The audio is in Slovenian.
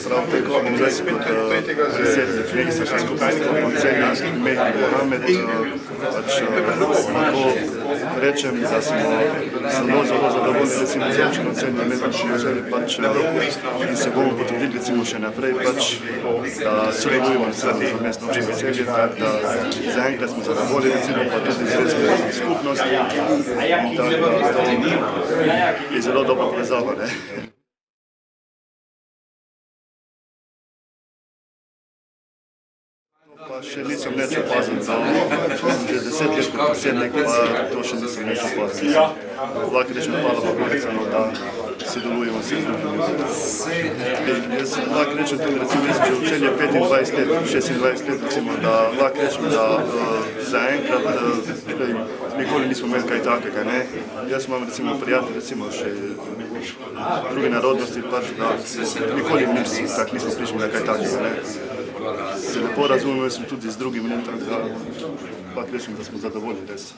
prav tako res kot predsjednik ministrstva skupnosti koncerni Mohamed, pač lahko rečem, da smo zelo zadovoljni recimo z občino Celje Medved, pač in se bomo potrudili recimo še naprej, pač da sodelujemo z mestno občino Celje, tako da zaenkrat smo zadovoljni recimo pa tudi zvezke skupnosti, tako da je zelo dobra povezava, ne. Pa še nisem nič opazil, že 10 let kot predsednik, pa to še nisem nič opazil. Lahko rečem hvala Bogu, da sodelujemo s drugimi. Jaz lahko rečem tudi, recimo, jaz že v Celje 25 let, 26 let, recimo, da lahko rečem, da zaenkrat nikoli nismo imeli kaj takega, ne. Jaz imam recimo prijatelj, recimo še druge narodnosti, pač da nikoli nismo prišli na kaj takega, ne. Se lepo razumem, sem tudi z drugim, tako da lahko rečem, da smo zadovoljni res.